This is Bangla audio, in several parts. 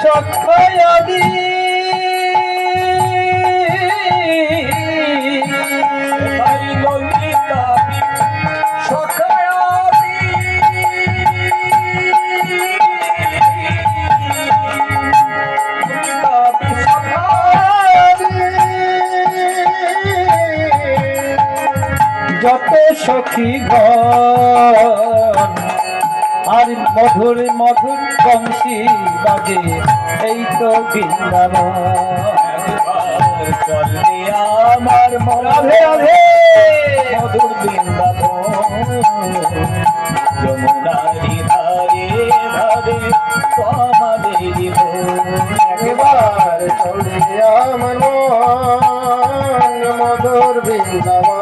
সখয়াদি ললিতা সখয়াদি যত সখী গণ আর মধুর মধুর বংশী বাজে এই তো বৃন্দাবন চলে আমার রাধে রাধে মধুর বৃন্দাবন যমুনারি ধারে ধারে আমাদের একবার চলে আমার মধুর বৃন্দাবন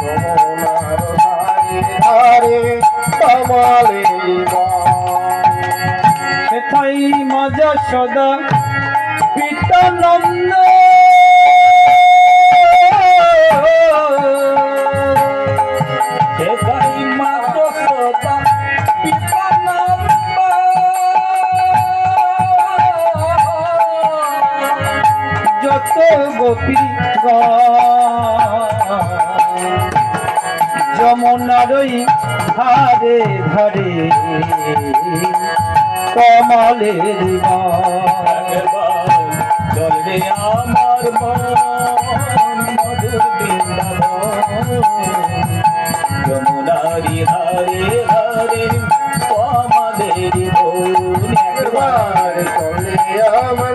যমুনার ধারে ধারে সেথাই মজা সদা পিতানন্দ সেথাই মজা সদা পিতানন্দ যত গোপী যমুনারই ধারে ধারে কমলের চলে আমার মধুর বৃন্দাবন যমুনারি ধারে ধারে কমলের একবার চলে আমার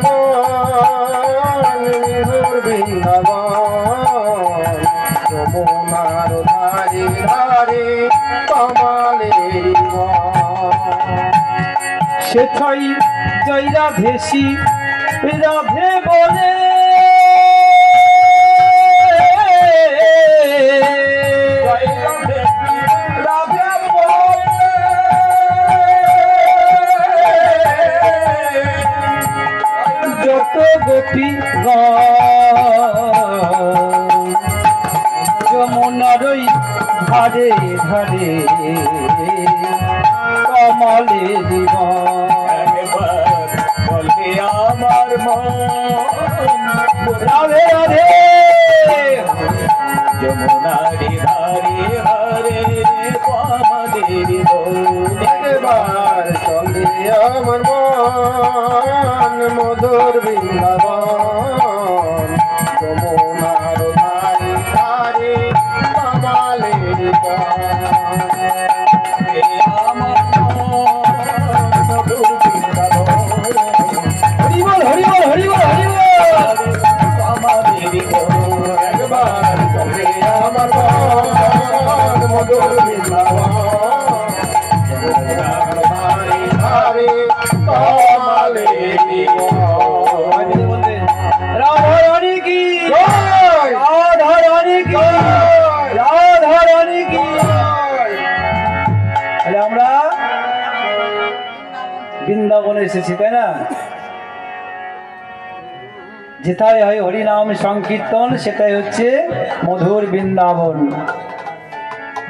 মধুর বৃন্দাবন যমুনার ধারে ধারে কমলের সেথাই জয় রাধেশি রাধে বলে রাধে বলে যত গোপী যমুনারই ধারে ধারে কমলে বলবে আমার রাধে রাধে যমুনারি ধারে ধারে কমলের একবার চলে আমার মধুর বৃন্দাবন যমুনার ধারে ধারে কমলের হরিবল হরিবল হরিবল হরিবল আমাদের একবার চলে আমার মধুর বৃন্দাবন ধারে ধারে কমলের রাধা রানী কি রাধা রানী কি রাধা রানী কি আমরা বৃন্দাবনে এসেছি তাই না যেটাই হয় হরিনাম সংকীর্তন সেটাই হচ্ছে মধুর বৃন্দাবন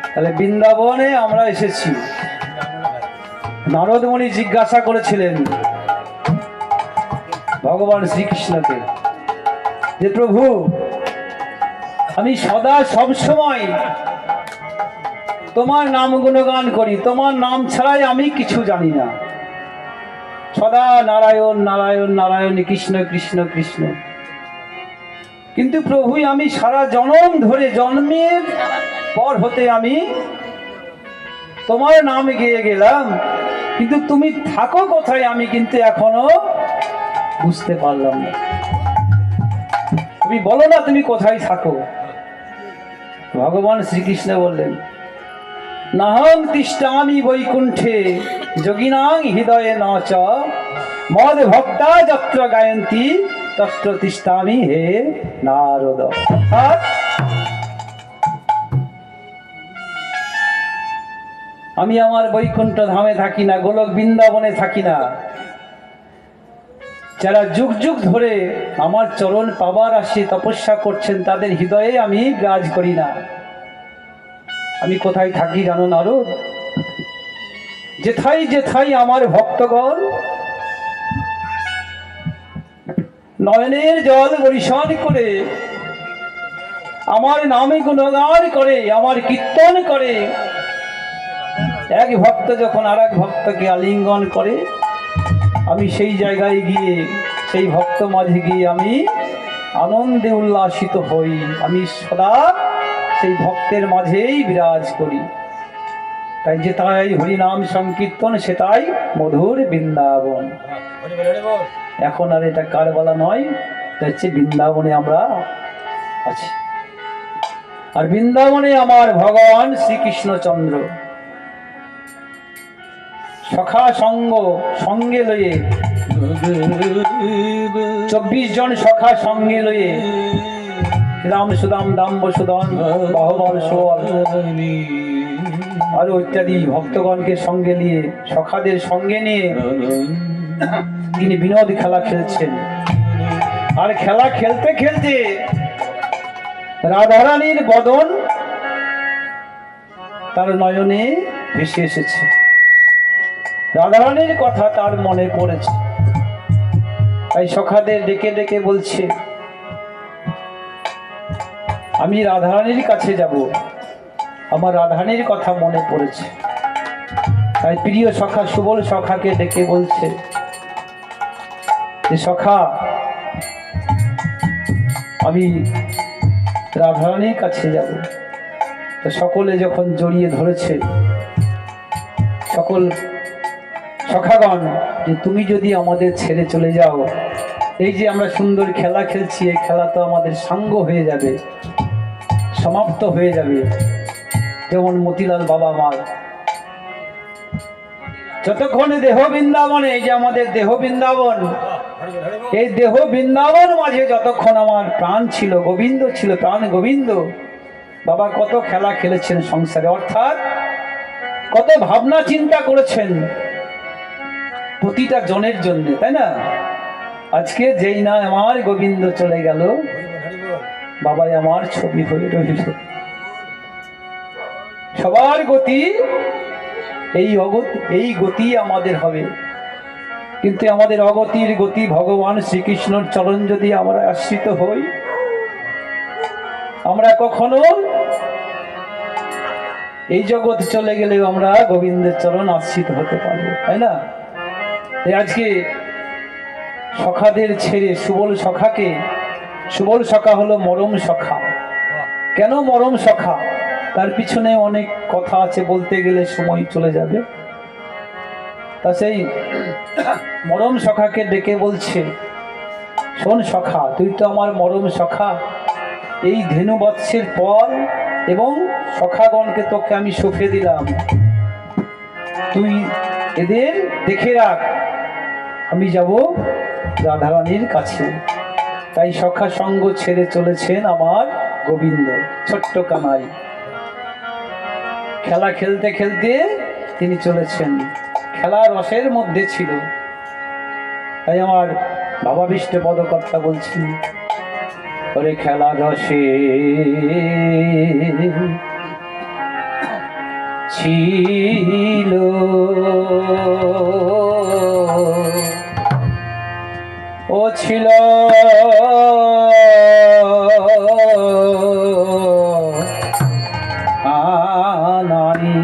তাহলে বৃন্দাবনে আমরা এসেছি নারদ মুনি জিজ্ঞাসা করেছিলেন ভগবান শ্রীকৃষ্ণকে যে প্রভু আমি সদা সব সময় তোমার নাম গুণগান করি তোমার নাম ছাড়াই আমি কিছু জানি না সদা নারায়ণ নারায়ণ নারায়ণ কৃষ্ণ কৃষ্ণ কৃষ্ণ কিন্তু প্রভু আমি সারা জন্ম ধরে জন্মের পর হতে আমি তোমার নাম গেয়ে গেলাম কিন্তু তুমি থাকো কোথায় আমি কিন্তু এখনো বুঝতে পারলাম না তুমি বলো না তুমি কোথায় থাকো ভগবান শ্রীকৃষ্ণ বললেন নাহং তিষ্ঠামি বৈকুণ্ঠে যোগিনাং হৃদয়ে ন চ মদ ভক্তা যত্র গায়ন্তি তত্র তিষ্ঠামি হে নারদ আমি আমার বৈকুণ্ঠ ধামে থাকি না গোলক বৃন্দাবনে থাকি না যারা যুগ যুগ ধরে আমার চরণ পাবার আসে তপস্যা করছেন তাদের হৃদয়ে আমি বিরাজ করি না আমি কোথায় থাকি জানো নারদ যেথাই যেথাই আমার ভক্তগণ নয়নের জল বরিশান করে আমার নামে গুণগান করে, আমার কীর্তন করে। এক ভক্ত যখন আর এক ভক্তকে আলিঙ্গন করে, আমি সেই জায়গায় গিয়ে, সেই ভক্ত মাঝে গিয়ে আমি আনন্দে উল্লাসিত হই। আমি সদা সেই ভক্তের মাঝেই বিরাজ করি। তাই যেটাই হরিনাম সংকীর্তন, সেটাই মধুর বৃন্দাবন। এখন আর এটা কারবালা নয়, এটা হচ্ছে বৃন্দাবনে আমরা আছি। আর বৃন্দাবনে আমার ভগবান শ্রীকৃষ্ণচন্দ্র সখা সঙ্গ সঙ্গে লয়ে, 24 জন সখা সঙ্গে লয়ে রাম সুদাম দাম্ব সুদন বাহবন সোয়াল আরো ইত্যাদি ভক্তগণকে সঙ্গে নিয়ে, সখাদের সঙ্গে নিয়ে তিনি বিনোদ খেলা খেলছেন। আর খেলা খেলতে খেলতে রাধারানীর বদন তার নয়নে ভেসে এসেছে। রাধারানীর কথা তার মনে পড়েছে। তাই সখাদের ডেকে ডেকে বলছে, আমি রাধারানীর কাছে যাব, আমার রাধারানীর কথা মনে পড়েছে। তাই প্রিয় সখা সুবল সখাকে ডেকে বলছে যে, সখা আমি রাধারানীর কাছে যাব। তো সকলে যখন জড়িয়ে ধরেছে, সকল সখাগণ, যে তুমি যদি আমাদের ছেড়ে চলে যাও, এই যে আমরা সুন্দর খেলা খেলছি, এই খেলা তো আমাদের সাঙ্গ হয়ে যাবে, সমাপ্ত হয়ে যাবে। যেমন মতিলাল বাবা মার যতক্ষণে দেহ বৃন্দাবনে, এই যে আমাদের দেহ বৃন্দাবন, এই দেহ বৃন্দাবন মাঝে যতক্ষণ আমার প্রাণ ছিল, গোবিন্দ ছিল, প্রাণ গোবিন্দ, বাবা কত খেলা খেলেছেন সংসারে, অর্থাৎ কত ভাবনা চিন্তা করেছেন প্রতিটা জনের জন্য, তাই না? আজকে যেই না আমার গোবিন্দ চলে গেল, বাবাই আমার ছবি হয়ে রইল। সবার গতি এই গতি আমাদের হবে, কিন্তু আমাদের অগতির গতি ভগবান শ্রীকৃষ্ণর চরণ যদি আমরা আশ্রিত হই, আমরা কখনো এই জগৎ চলে গেলেও আমরা গোবিন্দের চরণ আশ্রিত হতে পারবো, তাই না? আজকে সখাদের ছেড়ে সুবল সখাকে, সুবল সখা হলো মরম সখা। কেন মরম সখা? তার পিছনে অনেক কথা আছে, বলতে গেলে সময় চলে যাবে। তা সেই মরম সখাকে ডেকে বলছে, শোন সখা, তুই তো আমার মরম সখা, এই ধেনু বৎসের পর এবং সখাগণকে তোকে আমি সঁপে দিলাম, তুই এদের দেখে রাখ, আমি যাব রাধারানীর কাছে। তাই সখা সঙ্গ ছেড়ে চলেছেন আমার গোবিন্দ, ছোট্ট কানাই। খেলা খেলতে খেলতে তিনি চলেছেন, খেলা রসের মধ্যে ছিল। তাই আমার ভাবাবিষ্ট পদকর্তা বলছেন, ওরে খেলা রসে ছিল ও ছিল নারী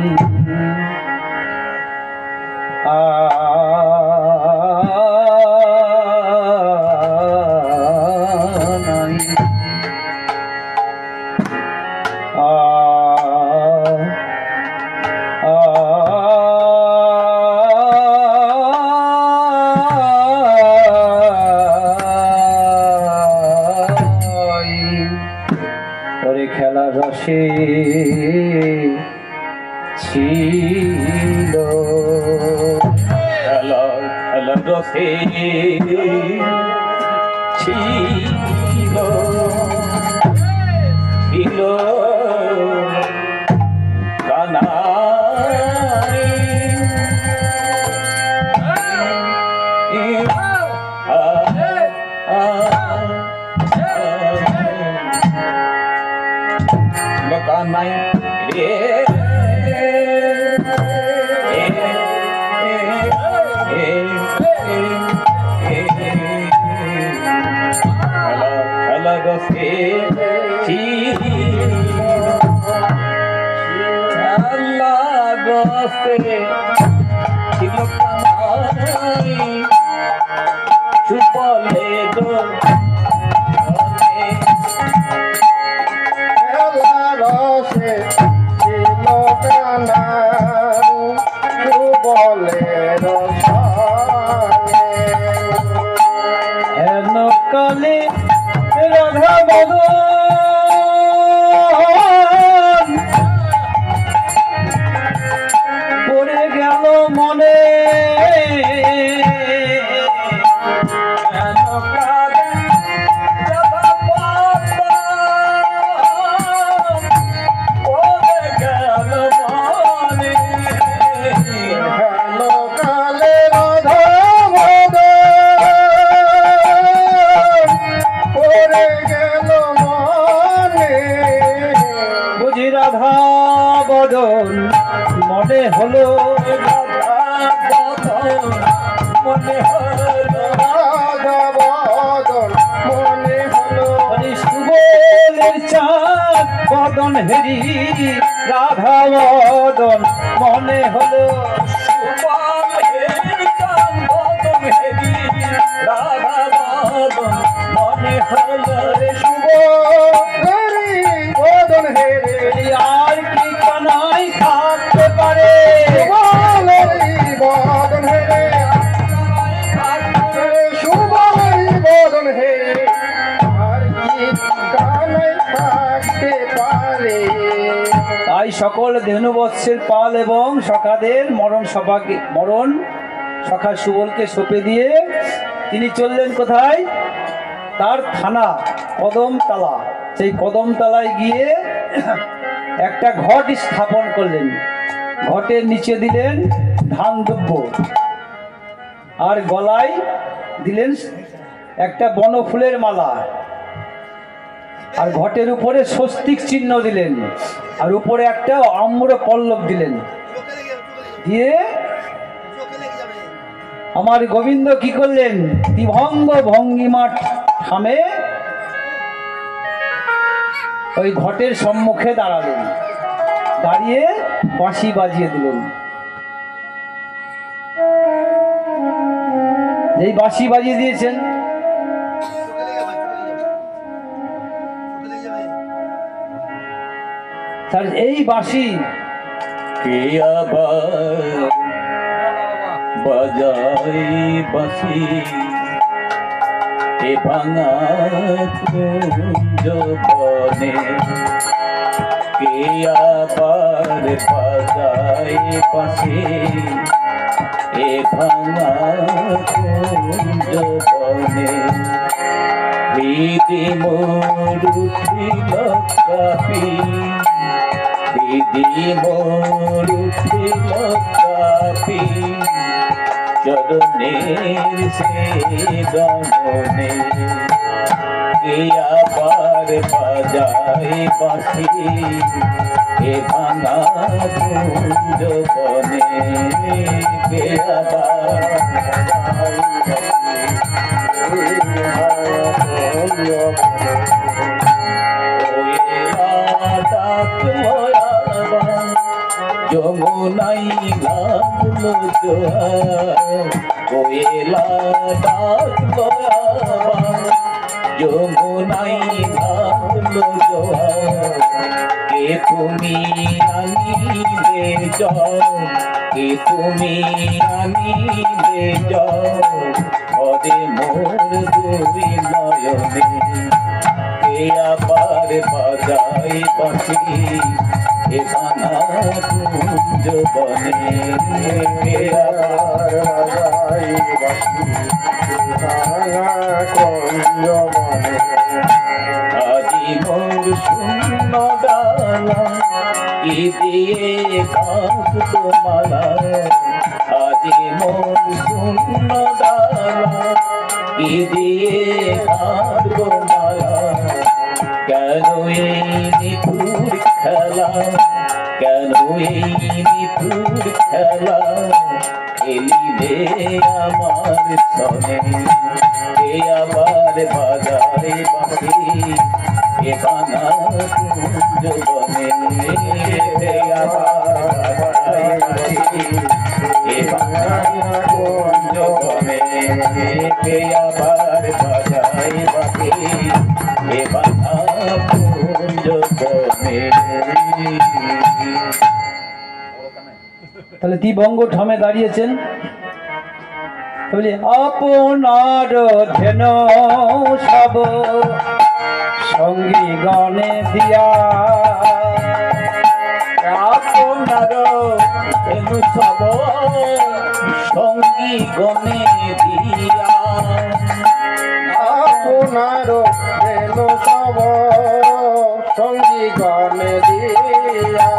খেলা রসে ছিল, খেলা রসে ছিল ছিল কানাই, কানাই রে বদন মনে হলো, রাধা বদন মনে হলো, রাধা বদন মনে হলো, সুবলের চাঁদ বদন হেরি রাধা বদন মনে হলো, সুবলের চাঁদ বদন হেরি রাধা বদন মনে হলো, সুবলের বদন হেরি আর কি কানাই থাকতে পারে, সুবলের বদন হেরি সুবলের বদন হেরি আর কি কানাই থাকতে পারে। তাই সকল ধেনুবৎসের পাল এবং সখাদের মরণ সখা সুবলকে সঁপে দিয়ে তিনি চললেন কোথায়? তার থানা কদমতলা। সেই কদমতলায় গিয়ে একটা ঘট স্থাপন করলেন। ঘটের নিচে দিলেন ধান দুব্য, আর গলায় দিলেন একটা বনফুলের মালা, আর ঘটের উপরে স্বস্তিক চিহ্ন দিলেন, আর উপরে একটা আম্র পল্লব দিলেন। দিয়ে আমার গোবিন্দ কি করলেন? ত্রিভঙ্গ ভঙ্গিমা থামে ওই ঘটের সম্মুখে দাঁড়ালেন, দাঁড়িয়ে বাঁশি বাজিয়ে দিলেন। যেই বাঁশি বাজিয়ে দিয়েছেন, তার এই বাঁশি কে আবার বাজাই বাঁশি এ ভাঙা কুঞ্জ বনে, কে আবার বাজাই বাঁশি এ ভাঙা কুঞ্জ বনে, হৃদি মোর উঠিল কাঁপি, হৃদি মোর উঠিল কাঁপি, চরণের সে গমনে, কে আবার বাজায় বাঁশি এ ভাঙা কুঞ্জ বনে, কে আবার যমুনাই লাগলো জোয়ার, কোয়েলা ডাকলো আবার, যমুনাই লাগলো জোয়ার, কে তুমি আনিলে যাও, কে তুমি আনিলে যাও, ঘরে মোর দুই নয়নে, কে আবার বাজাই বাঁশি এ ভাঙা কুঞ্জ বনে, কে আবার বাজাই বাঁশি ভাঙা কুঞ্জ বনে, আজি মোর শূন্য ডালা কি দিয়ে কাঁদতো মালা, আজি মোর শূন্য ডালা কি দিয়ে কাঁদতো মালা, কেন এই নিঠুর খেলা, কেন এই নিঠুর খেলা খেলিলে আমার সনে, কে আবার বাজারে বাঁশি এ ভাঙা কুঞ্জ বনে, কে আবার বাজারে বাঁশি এ ভাঙা কুঞ্জ বনে, কে আবার বাজারে বাঁশি এ ভাঙা কুঞ্জ বনে। তাহলে ত্রিভঙ্গ ঠামে দাঁড়িয়েছেন, বলি আপনার ধেন সব সঙ্গী গণে দিয়া, আপনার ধেন সব সঙ্গী গণে দিয়া, আপনার ধেন সব সঙ্গী গণে দিয়া,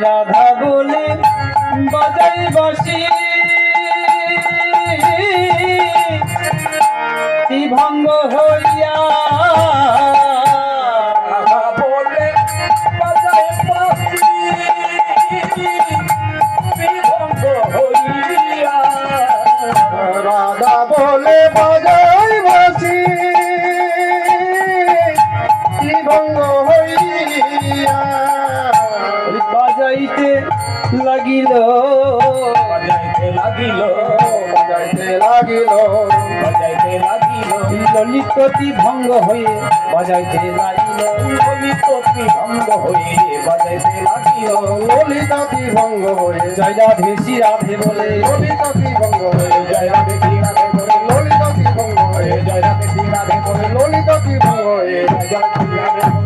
রাধা বলে বাজাই বাঁশি ত্রিভঙ্গ হইয়া, বলে বাজায় বাঁশি বাজাই বাসি ভঙ্গ হইয়া বাজাইতে লাগিল বাজাইতে লাগিল বাজাইতে লাগিল বাজাইতে লাগিল ললিতটি ভঙ্গ হয়ে বাজাইতে লাগিল ললিতটি ভঙ্গ হয়ে বাজাইতে লাগিল ললিতাতি ভঙ্গ হয়ে জয় রাধে শ্রী রাধে বলে ললিতাতি ভঙ্গ হয়ে জয় রাধে শ্রী রাধে বলে ললিতাতি ভঙ্গ হয়ে জয় রাধে শ্রী রাধে বলে ললিতাতি ভঙ্গ হয়ে জয় রাধে শ্রী রাধে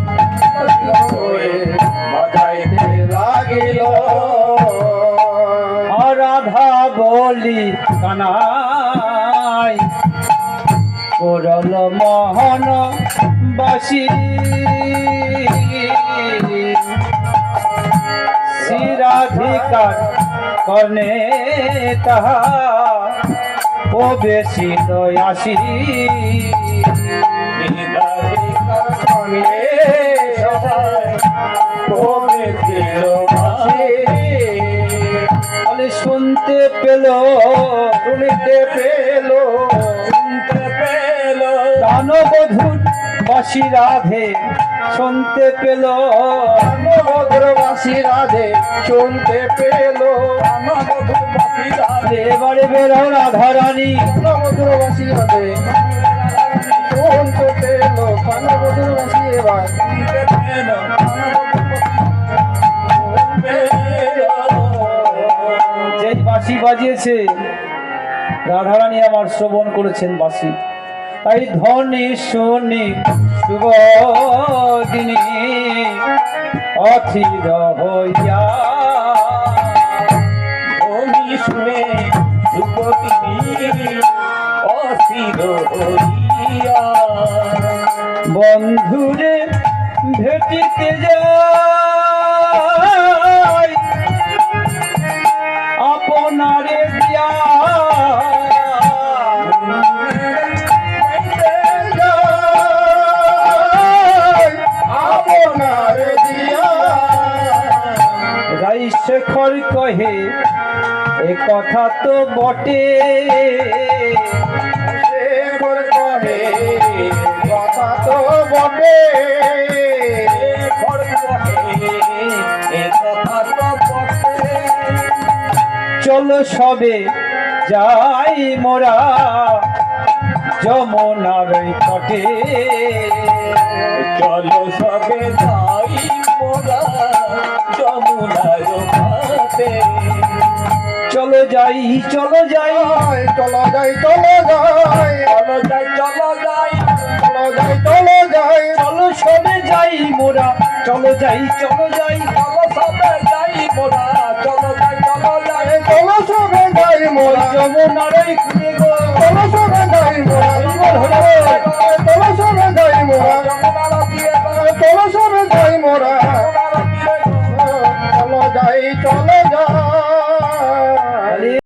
হয়ে বাজাইতে লাগিল রাধা বলি কানাই করল মোহন বাসী শ্রীরাধিকার কর্ণে তাহা ও বেশি দয়াসী বলে শুনতে পেল শুনতে পেল শুনতে পেল দানবধূর বাসী রাধে শুনতে পেল ভদ্রবাসী রাধে শুনতে পেল ভদ্রবাসী রাধে এবারে বেরো রাধারানী ভদ্রবাসী রাধে শুনতে পেল ভদ্রবাসী এবার শুনতে পেল যেই বাঁশি বাজিয়েছে রাধারানী আমার শ্রবণ করেছেন বাঁশি তাই ধনী শুনি শুভদিনী অথির হইয়া ধনী শুনে শুভদিনী অস্থির হইয়া বন্ধুরে ভেটিতে যাই আপনারে দিয়া আপনার দিয়া রাই শেখর কহে এ কথা তো বটে শেখর কহে কথা তো বটে শেখর কহে এ কথা তো বটে চলো সবে যাই মোরা যমুনার তটে চলো সবে যাই মোরা যমুনার ঘাটে চলো যাই চলো যাই চলো যাই চলো যাই চলো যাই চলো যাই চলো যাই চলো যাই চলো সবে যাই মোরা চলো যাই চলো যাই চলো সবে যাই মোরা চলো যাই চলো যাই চলো সবে যাই মোরা যমুনার খুঁড়ে গো চলো